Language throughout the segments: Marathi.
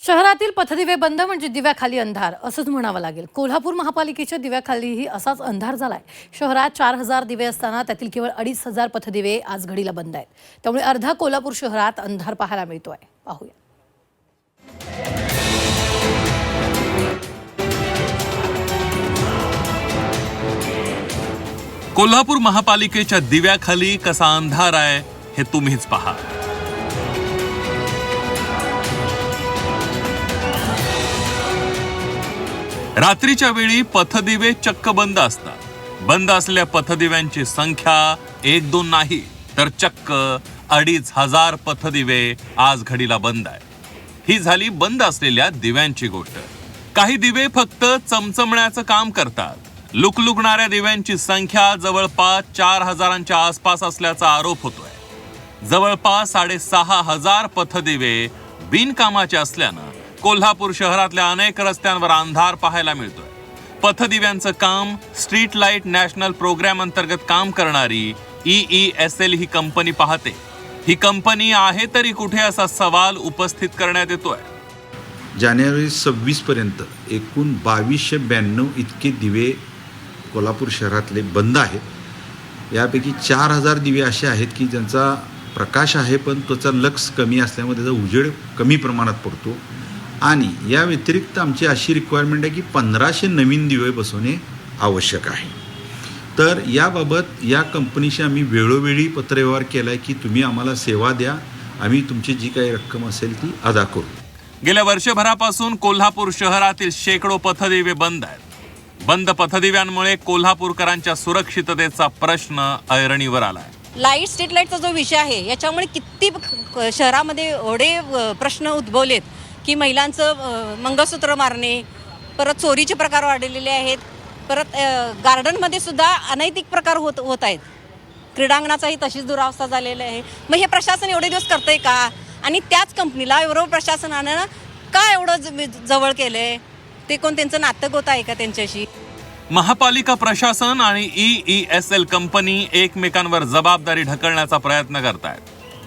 शहरातील पथदिवे बंद म्हणजे दिव्याखाली अंधार असंच म्हणावं लागेल. कोल्हापूर महापालिकेच्या दिव्याखालीही असाच अंधार झालाय. शहरात 4000 दिवे असताना त्यातील केवळ 2500 पथदिवे आज घडीला बंद आहेत. त्यामुळे अर्धा कोल्हापूर शहरात अंधार पाहायला मिळतोय. पाहूया. कोल्हापूर महापालिकेच्या दिव्याखाली कसा अंधार आहे हे तुम्हीच पहा. रात्रीच्या वेळी पथदिवे चक्क बंद असतात. बंद असलेल्या पथदिव्यांची संख्या 1-2 नाही तर चक्क 2500 पथदिवे आज घडीला बंद आहे. ही झाली बंद असलेल्या दिव्यांची गोष्ट. काही दिवे फक्त चमचमण्याचं काम करतात. लुकलुकणाऱ्या दिव्यांची संख्या जवळपास 4000च्या आसपास असल्याचा आरोप होतोय. जवळपास 6500 पथदिवे बिनकामाचे असल्यानं कोल्हापूर शहरातल्या अनेक रस्त्यांवर अंधार पाहायला मिळतोय. पथदिव्यांचं काम स्ट्रीट लाईट नॅशनल प्रोग्राम अंतर्गत काम करणारी EESL ही कंपनी पाहते. ही कंपनी आहे तरी कुठे असा सवाल उपस्थित करण्यात येतोय. जानेवारी 26 पर्यंत एकूण 2292 इतके दिवे कोल्हापूर शहरातले बंद आहेत. यापैकी 4000 दिवे असे आहेत की ज्यांचा प्रकाश आहे पण त्याचा लक्स कमी असल्यामुळे त्याचा उजेड कमी प्रमाणात पडतो. आणि या व्यतिरिक्त आमची अशी रिक्वायरमेंट आहे की 1500 नवीन दिवे बसवणे आवश्यक आहे. तर याबाबत या कंपनीशी आम्ही वेळोवेळी पत्रव्यवहार केला आहे की तुम्ही आम्हाला सेवा द्या, आम्ही तुमची जी काही रक्कम असेल ती अदा करू. गेल्या वर्षभरापासून कोल्हापूर शहरातील शेकडो पथदिवे बंद आहेत. बंद पथदिव्यांमुळे कोल्हापूरकरांच्या सुरक्षिततेचा प्रश्न ऐरणीवर आलाय. लाईट स्ट्रीट लाईटचा जो विषय आहे याच्यामुळे किती शहरामध्ये एवढे प्रश्न उद्भवलेत की महिलांचं मंगळसूत्र मारणे, परत चोरीचे प्रकार वाढलेले आहेत, परत गार्डनमध्ये सुद्धा अनैतिक प्रकार होत आहेत. क्रीडांगणाचाही तशीच दुरावस्था झालेली आहे. मग हे प्रशासन एवढे दिवस करतंय का? आणि त्याच कंपनीला एवढं प्रशासनानं का एवढं जवळ केलंय? ते कोण त्यांचं नाटक होत आहे का त्यांच्याशी? महापालिका प्रशासन आणि EESL कंपनी एकमेकांवर जबाबदारी ढकलण्याचा प्रयत्न करतायत.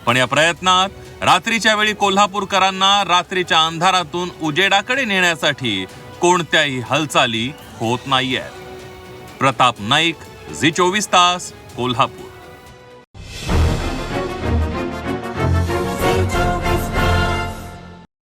पण या प्रयत्नात रात्रीच्या वेळी कोल्हापूरकरांना रात्रीच्या अंधारातून उजेडाकडे नेण्यासाठी कोणत्याही हालचाली होत नाहीयेत. प्रताप नाईक, झी 24 तास, कोल्हापूर.